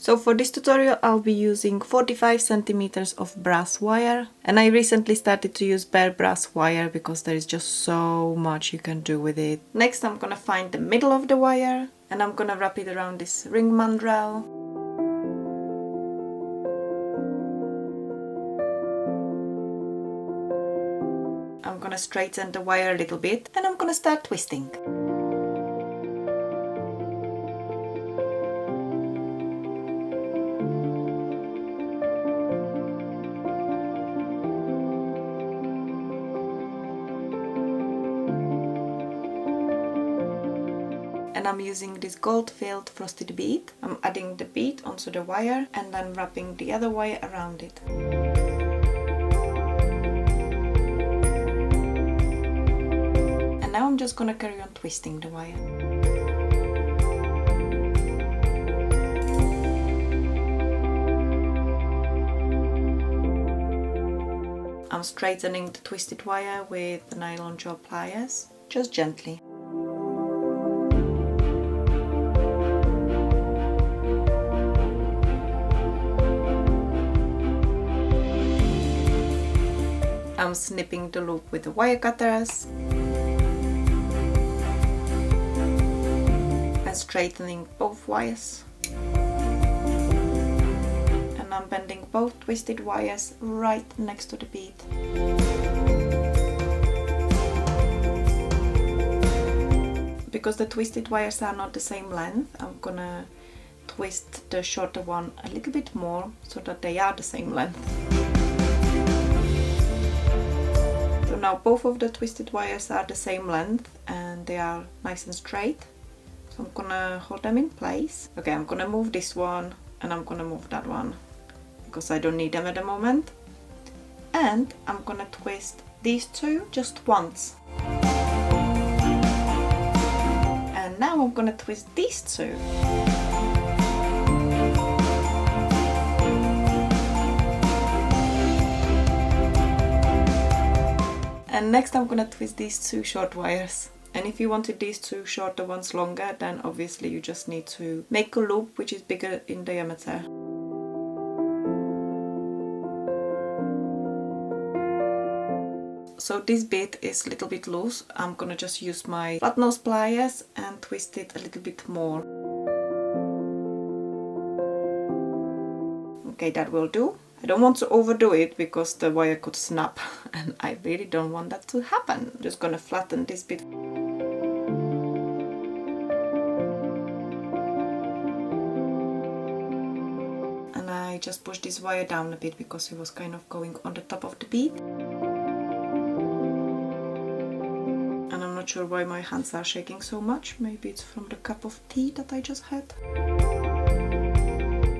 So for this tutorial I'll be using 45 centimeters of brass wire, and I recently started to use bare brass wire because there is just so much you can do with it. Next I'm gonna find the middle of the wire and I'm gonna wrap it around this ring mandrel. I'm gonna straighten the wire a little bit and I'm gonna start twisting. And I'm using this gold-filled frosted bead. I'm adding the bead onto the wire and then wrapping the other wire around it. And now I'm just gonna carry on twisting the wire. I'm straightening the twisted wire with the nylon jaw pliers, just gently. I'm snipping the loop with the wire cutters and straightening both wires. And I'm bending both twisted wires right next to the bead. Because the twisted wires are not the same length, I'm gonna twist the shorter one a little bit more so that they are the same length. So now both of the twisted wires are the same length and they are nice and straight. So I'm gonna hold them in place. Okay, I'm gonna move this one and I'm gonna move that one because I don't need them at the moment. And I'm gonna twist these two just once. And now I'm gonna twist these two. And next I'm gonna twist these two short wires. And if you wanted these two shorter ones longer, then obviously you just need to make a loop which is bigger in diameter. So this bit is a little bit loose. I'm gonna just use my flat nose pliers and twist it a little bit more. Okay, that will do. I don't want to overdo it because the wire could snap and I really don't want that to happen. I'm just gonna flatten this bit. And I just pushed this wire down a bit because it was kind of going on the top of the bead. And I'm not sure why my hands are shaking so much. Maybe it's from the cup of tea that I just had.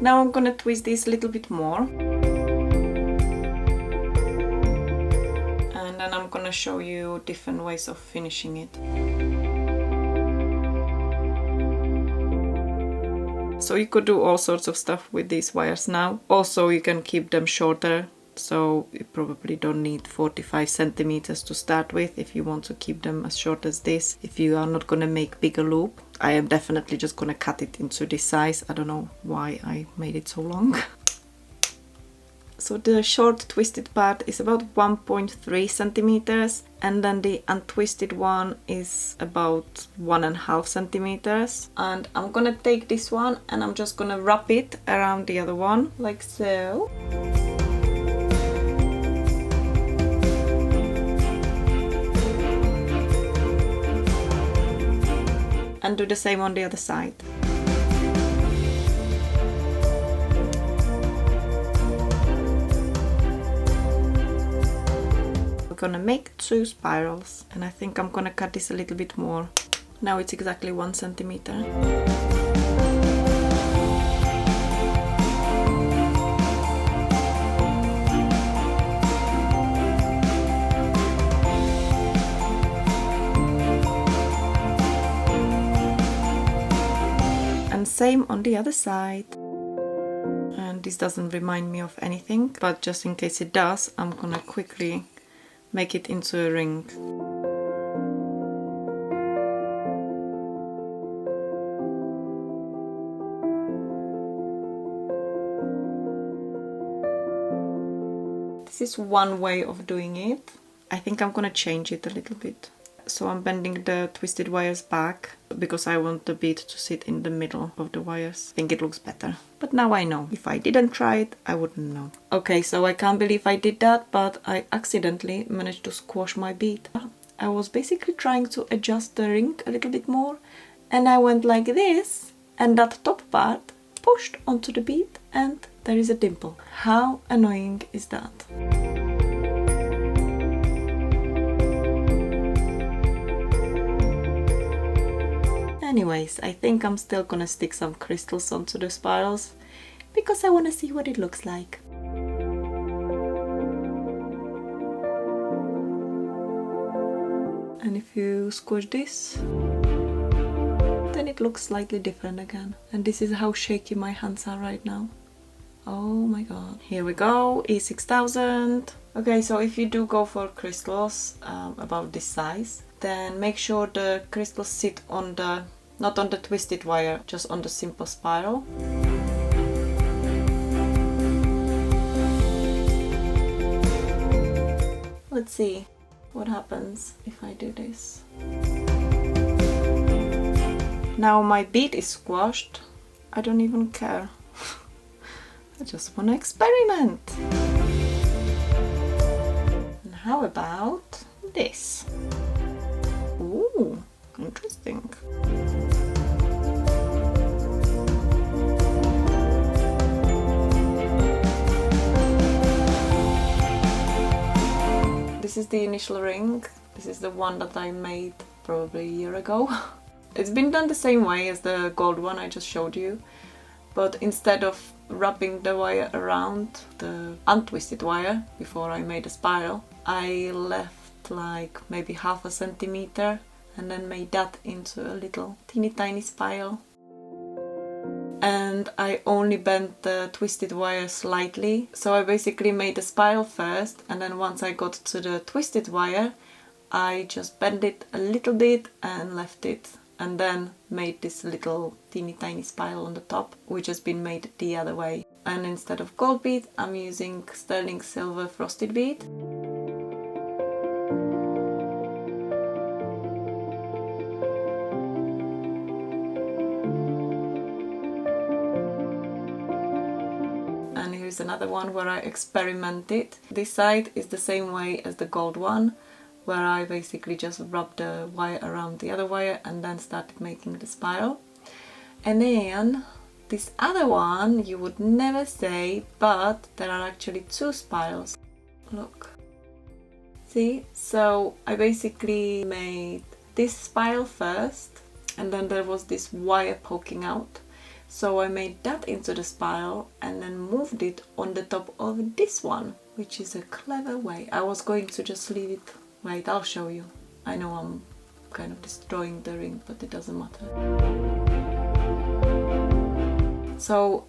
Now I'm gonna twist this a little bit more. And then I'm gonna show you different ways of finishing it. So you could do all sorts of stuff with these wires now. Also you can keep them shorter. So you probably don't need 45 centimeters to start with if you want to keep them as short as this. If you are not gonna make bigger loop, I am definitely just gonna cut it into this size. I don't know why I made it so long. So the short twisted part is about 1.3 centimeters and then the untwisted one is about 1.5 centimeters. And I'm gonna take this one and I'm just gonna wrap it around the other one like so. And do the same on the other side. We're gonna make 2 spirals and I think I'm gonna cut this a little bit more. Now it's exactly 1 centimeter. And same on the other side. And this doesn't remind me of anything, but just in case it does, I'm gonna quickly make it into a ring. This is one way of doing it. I think I'm gonna change it a little bit. So I'm bending the twisted wires back because I want the bead to sit in the middle of the wires. I think it looks better. But now I know. If I didn't try it, I wouldn't know. Okay, so I can't believe I did that, but I accidentally managed to squash my bead. I was basically trying to adjust the ring a little bit more, and I went like this, and that top part pushed onto the bead, and there is a dimple. How annoying is that? Anyways, I think I'm still gonna stick some crystals onto the spirals because I want to see what it looks like. And if you squish this, then it looks slightly different again. And this is how shaky my hands are right now. Oh my god. Here we go, E6000. Okay, so if you do go for crystals about this size, then make sure the crystals sit on the, not on the twisted wire, just on the simple spiral. Let's see what happens if I do this. Now my bead is squashed. I don't even care. I just want to experiment. And how about this? Ooh, interesting. This is the initial ring. This is the one that I made probably a year ago. It's been done the same way as the gold one I just showed you, but instead of wrapping the wire around the untwisted wire before I made a spiral, I left like maybe half a centimeter and then made that into a little teeny tiny spiral. And I only bent the twisted wire slightly, so I basically made a spiral first, and then once I got to the twisted wire I just bent it a little bit and left it, and then made this little teeny tiny spiral on the top, which has been made the other way. And instead of gold bead, I'm using sterling silver frosted bead. And here's another one where I experimented. This side is the same way as the gold one, where I basically just rubbed the wire around the other wire and then started making the spiral. And then this other one you would never say, but there are actually two spirals. Look. See? So I basically made this spiral first, and then there was this wire poking out. So I made that into the spiral and then moved it on the top of this one, which is a clever way. I was going to just leave it. Wait, I'll show you. I know I'm kind of destroying the ring, but it doesn't matter. So,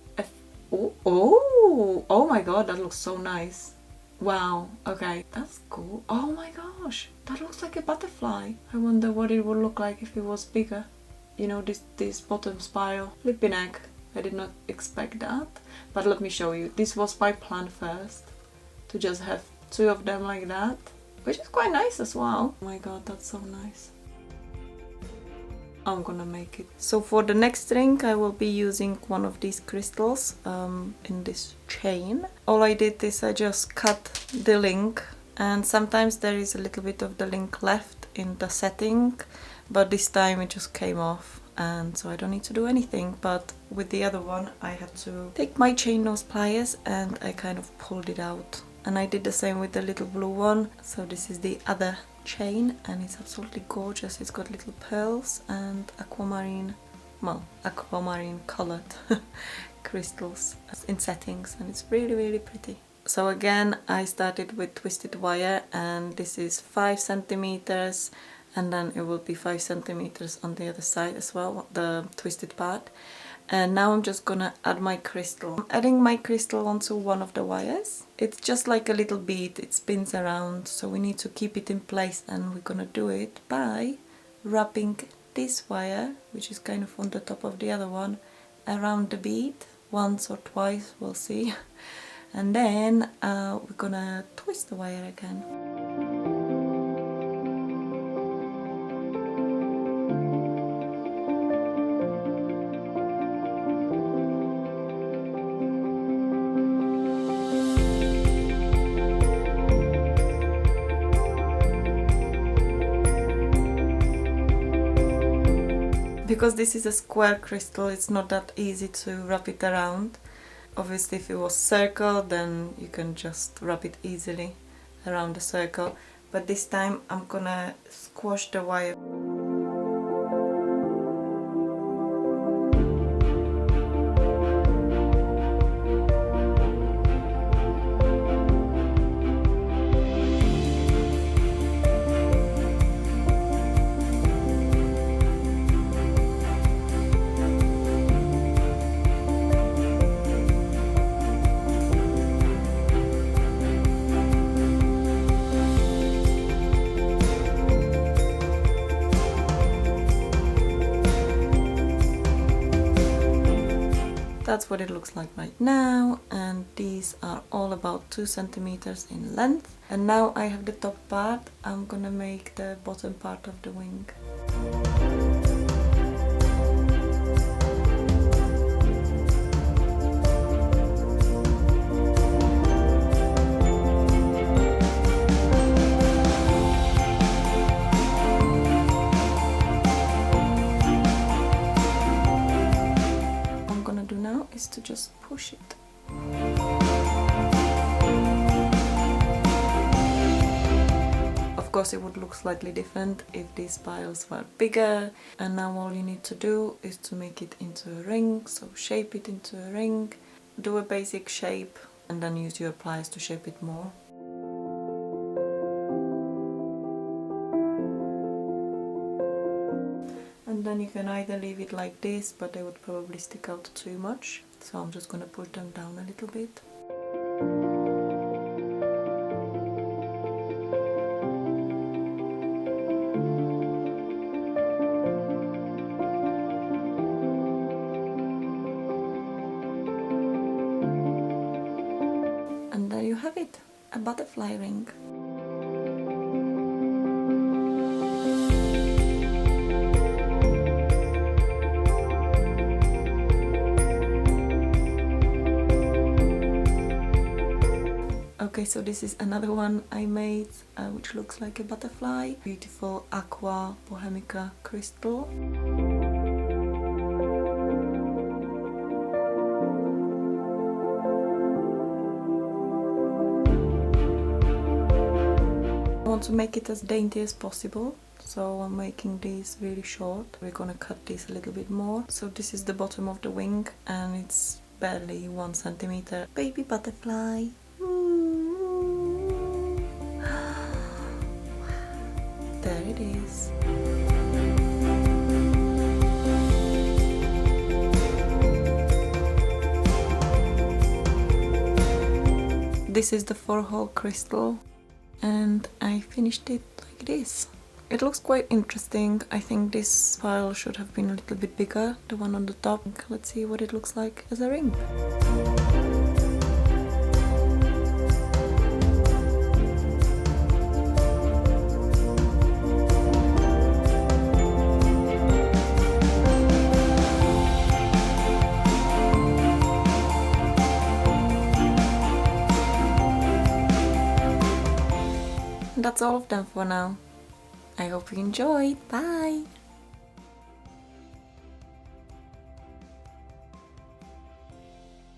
oh my god, that looks so nice. Wow, okay, that's cool. Oh my gosh, that looks like a butterfly. I wonder what it would look like if it was bigger. You know, this bottom spiral. Flipping egg. I did not expect that. But let me show you. This was my plan first, to just have two of them like that. Which is quite nice as well. Oh my god, that's so nice. I'm gonna make it. So for the next ring I will be using one of these crystals in this chain. All I did is I just cut the link, and sometimes there is a little bit of the link left in the setting, but this time it just came off, and so I don't need to do anything. But with the other one I had to take my chain nose pliers and I kind of pulled it out. And I did the same with the little blue one. So this is the other chain, and it's absolutely gorgeous. It's got little pearls and aquamarine, well, aquamarine colored crystals in settings, and it's really, really pretty. So again, I started with twisted wire, and this is 5 centimeters, and then it will be 5 centimeters on the other side as well, the twisted part. And now I'm just gonna add my crystal. I'm adding my crystal onto one of the wires. It's just like a little bead, it spins around, so we need to keep it in place, and we're gonna do it by wrapping this wire, which is kind of on the top of the other one, around the bead once or twice, we'll see. And then we're gonna twist the wire again. Because this is a square crystal, it's not that easy to wrap it around. Obviously if it was circle, then you can just wrap it easily around the circle. But this time I'm gonna squash the wire. That's what it looks like right now, and these are all about 2 centimeters in length. And now I have the top part, I'm gonna make the bottom part of the wing. To just push it. Of course it would look slightly different if these spirals were bigger, and now all you need to do is to make it into a ring, so shape it into a ring, do a basic shape and then use your pliers to shape it more. And then you can either leave it like this, but they would probably stick out too much. So I'm just going to push them down a little bit. And there you have it, a butterfly ring. Okay, so this is another one I made, which looks like a butterfly. Beautiful aqua bohemica crystal. I want to make it as dainty as possible, so I'm making these really short. We're gonna cut these a little bit more. So this is the bottom of the wing, and it's barely 1 centimeter. Baby butterfly. There it is. This is the 4-hole crystal, and I finished it like this. It looks quite interesting. I think this spiral should have been a little bit bigger, the one on the top. Let's see what it looks like as a ring. That's all of them for now. I hope you enjoyed. Bye!